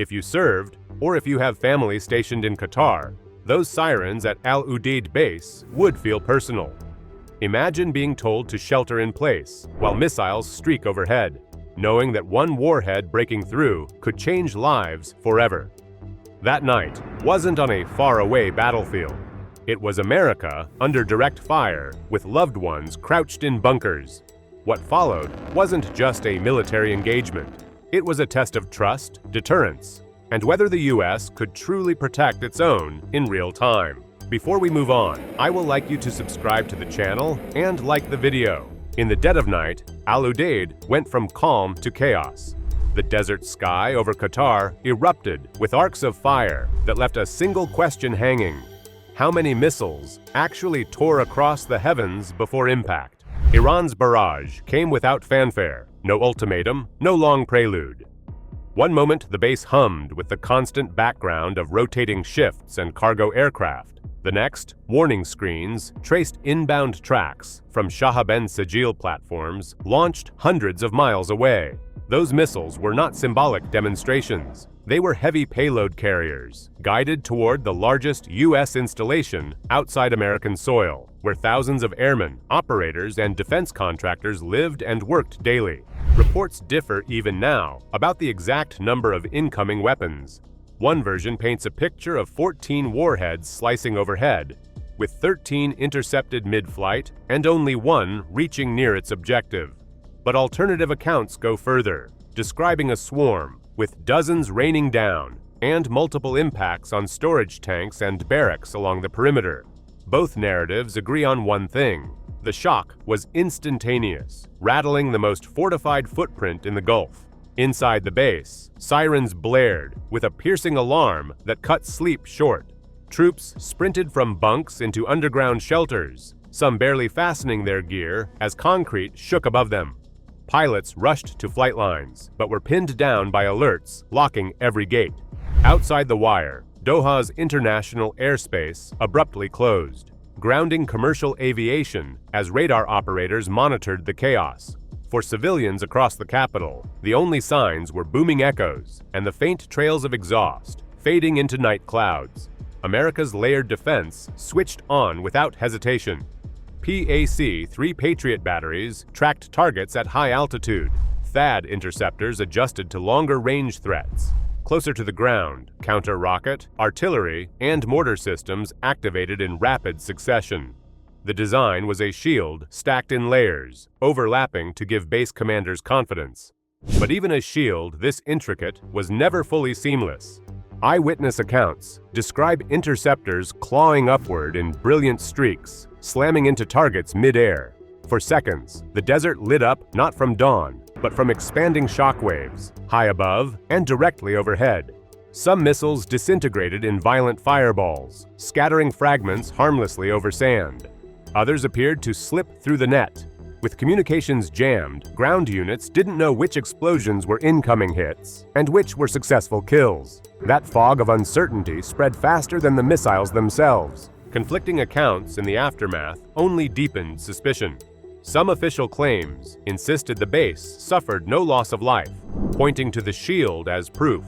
If you served, or if you have family stationed in Qatar, those sirens at Udeid Base would feel personal. Imagine being told to shelter in place while missiles streak overhead, knowing that one warhead breaking through could change lives forever. That night wasn't on a faraway battlefield. It was America under direct fire with loved ones crouched in bunkers. What followed wasn't just a military engagement. It was a test of trust, deterrence, and whether the US could truly protect its own in real time. Before we move on, I would like you to subscribe to the channel and like the video. In the dead of night, Udeid went from calm to chaos. The desert sky over Qatar erupted with arcs of fire that left a single question hanging. How many missiles actually tore across the heavens before impact? Iran's barrage came without fanfare, no ultimatum, no long prelude. One moment the base hummed with the constant background of rotating shifts and cargo aircraft. The next, warning screens traced inbound tracks from Shah Ben Sajil platforms launched hundreds of miles away. Those missiles were not symbolic demonstrations. They were heavy payload carriers, guided toward the largest U.S. installation outside American soil, where thousands of airmen, operators, and defense contractors lived and worked daily. Reports differ even now about the exact number of incoming weapons. One version paints a picture of 14 warheads slicing overhead, with 13 intercepted mid-flight and only one reaching near its objective. But alternative accounts go further, describing a swarm, with dozens raining down, and multiple impacts on storage tanks and barracks along the perimeter. Both narratives agree on one thing: the shock was instantaneous, rattling the most fortified footprint in the Gulf. Inside the base, sirens blared with a piercing alarm that cut sleep short. Troops sprinted from bunks into underground shelters, some barely fastening their gear as concrete shook above them. Pilots rushed to flight lines, but were pinned down by alerts locking every gate. Outside the wire, Doha's international airspace abruptly closed, grounding commercial aviation as radar operators monitored the chaos. For civilians across the capital, the only signs were booming echoes and the faint trails of exhaust, fading into night clouds. America's layered defense switched on without hesitation. PAC-3 Patriot batteries tracked targets at high altitude. THAAD interceptors adjusted to longer-range threats. Closer to the ground, counter-rocket, artillery, and mortar systems activated in rapid succession. The design was a shield stacked in layers, overlapping to give base commanders confidence. But even as shield this intricate was never fully seamless. Eyewitness accounts describe interceptors clawing upward in brilliant streaks, slamming into targets mid-air. For seconds, the desert lit up not from dawn, but from expanding shockwaves, high above and directly overhead. Some missiles disintegrated in violent fireballs, scattering fragments harmlessly over sand. Others appeared to slip through the net. With communications jammed, ground units didn't know which explosions were incoming hits and which were successful kills. That fog of uncertainty spread faster than the missiles themselves. Conflicting accounts in the aftermath only deepened suspicion. Some official claims insisted the base suffered no loss of life, pointing to the shield as proof.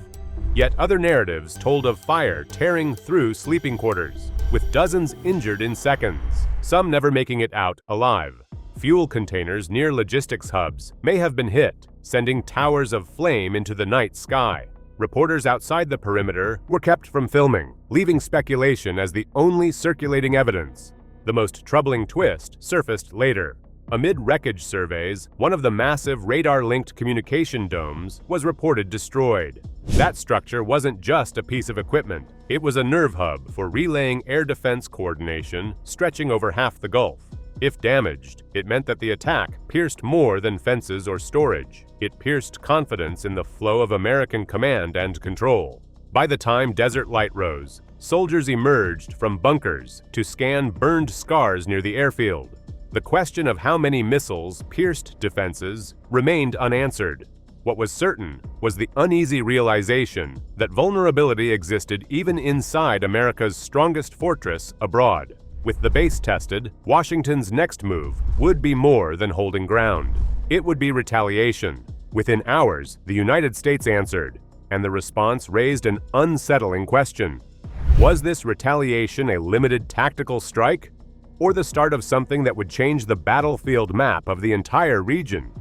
Yet other narratives told of fire tearing through sleeping quarters, with dozens injured in seconds, some never making it out alive. Fuel containers near logistics hubs may have been hit, sending towers of flame into the night sky. Reporters outside the perimeter were kept from filming, leaving speculation as the only circulating evidence. The most troubling twist surfaced later. Amid wreckage surveys, one of the massive radar-linked communication domes was reported destroyed. That structure wasn't just a piece of equipment. It was a nerve hub for relaying air defense coordination stretching over half the Gulf. If damaged, it meant that the attack pierced more than fences or storage. It pierced confidence in the flow of American command and control. By the time desert light rose, soldiers emerged from bunkers to scan burned scars near the airfield. The question of how many missiles pierced defenses remained unanswered. What was certain was the uneasy realization that vulnerability existed even inside America's strongest fortress abroad. With the base tested, Washington's next move would be more than holding ground. It would be retaliation. Within hours, the United States answered, and the response raised an unsettling question. Was this retaliation a limited tactical strike, or the start of something that would change the battlefield map of the entire region?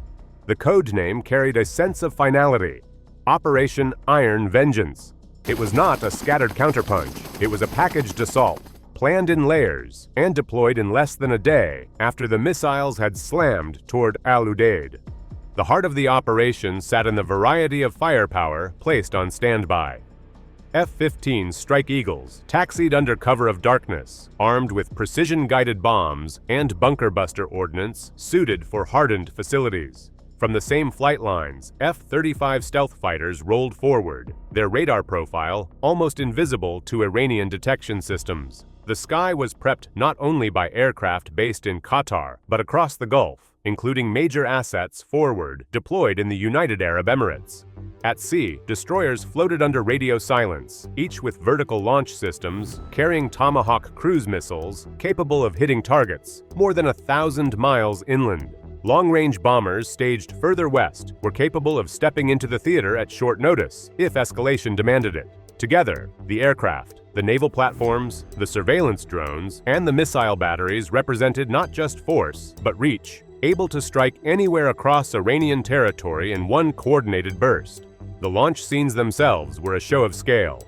The code name carried a sense of finality: Operation Iron Vengeance. It was not a scattered counterpunch, it was a packaged assault, planned in layers and deployed in less than a day after the missiles had slammed toward Al-Udeid. The heart of the operation sat in the variety of firepower placed on standby. F-15 Strike Eagles taxied under cover of darkness, armed with precision-guided bombs and bunker-buster ordnance suited for hardened facilities. From the same flight lines, F-35 stealth fighters rolled forward, their radar profile almost invisible to Iranian detection systems. The sky was prepped not only by aircraft based in Qatar, but across the Gulf, including major assets forward deployed in the United Arab Emirates. At sea, destroyers floated under radio silence, each with vertical launch systems carrying Tomahawk cruise missiles capable of hitting targets more than 1,000 miles inland. Long-range bombers staged further west were capable of stepping into the theater at short notice if escalation demanded it. Together, the aircraft, the naval platforms, the surveillance drones, and the missile batteries represented not just force, but reach, able to strike anywhere across Iranian territory in one coordinated burst. The launch scenes themselves were a show of scale.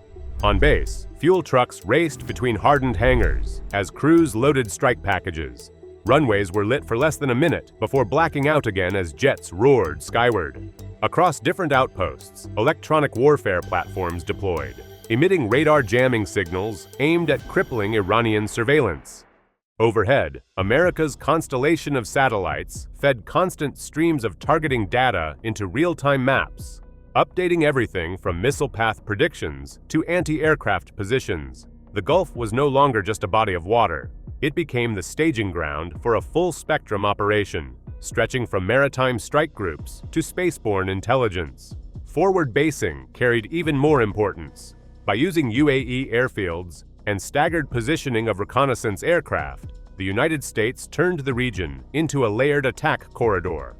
On base, fuel trucks raced between hardened hangars as crews loaded strike packages. Runways were lit for less than a minute before blacking out again as jets roared skyward. Across different outposts, electronic warfare platforms deployed, emitting radar jamming signals aimed at crippling Iranian surveillance. Overhead, America's constellation of satellites fed constant streams of targeting data into real-time maps, updating everything from missile path predictions to anti-aircraft positions. The Gulf was no longer just a body of water. It became the staging ground for a full-spectrum operation, stretching from maritime strike groups to spaceborne intelligence. Forward basing carried even more importance. By using UAE airfields and staggered positioning of reconnaissance aircraft, the United States turned the region into a layered attack corridor.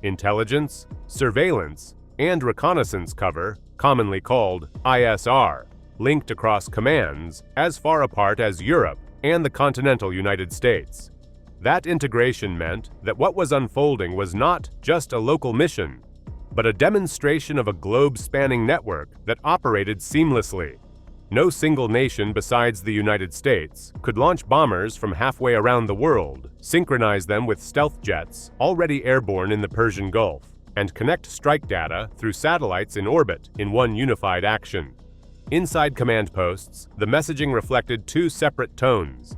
Intelligence, surveillance, and reconnaissance cover, commonly called ISR, linked across commands as far apart as Europe and the continental United States. That integration meant that what was unfolding was not just a local mission, but a demonstration of a globe-spanning network that operated seamlessly. No single nation besides the United States could launch bombers from halfway around the world, synchronize them with stealth jets already airborne in the Persian Gulf, and connect strike data through satellites in orbit in one unified action. Inside command posts, the messaging reflected two separate tones.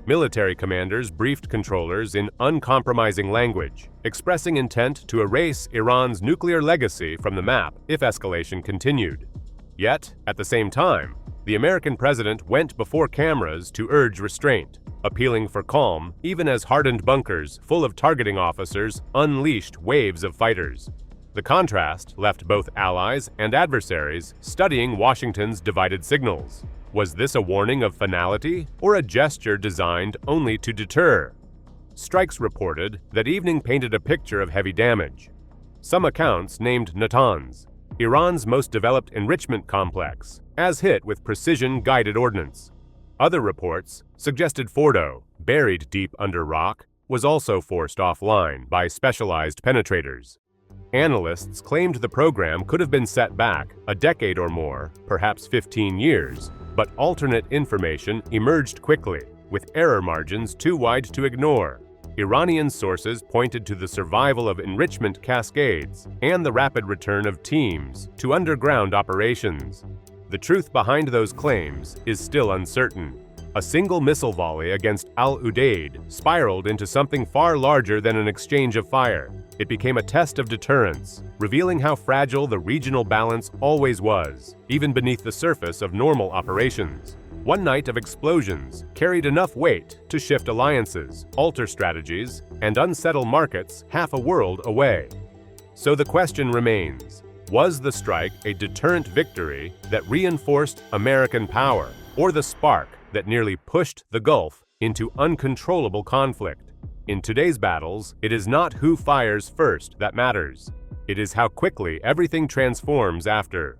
Military commanders briefed controllers in uncompromising language, expressing intent to erase Iran's nuclear legacy from the map if escalation continued. Yet, at the same time, the American president went before cameras to urge restraint, appealing for calm even as hardened bunkers full of targeting officers unleashed waves of fighters. The contrast left both allies and adversaries studying Washington's divided signals. Was this a warning of finality or a gesture designed only to deter? Strikes reported that evening painted a picture of heavy damage. Some accounts named Natanz, Iran's most developed enrichment complex, as hit with precision-guided ordnance. Other reports suggested Fordo, buried deep under rock, was also forced offline by specialized penetrators. Analysts claimed the program could have been set back a decade or more, perhaps 15 years, but alternate information emerged quickly, with error margins too wide to ignore. Iranian sources pointed to the survival of enrichment cascades and the rapid return of teams to underground operations. The truth behind those claims is still uncertain. A single missile volley against Al-Udeid spiraled into something far larger than an exchange of fire. It became a test of deterrence, revealing how fragile the regional balance always was, even beneath the surface of normal operations. One night of explosions carried enough weight to shift alliances, alter strategies, and unsettle markets half a world away. So the question remains, was the strike a deterrent victory that reinforced American power, or the spark that nearly pushed the Gulf into uncontrollable conflict? In today's battles, it is not who fires first that matters. It is how quickly everything transforms after.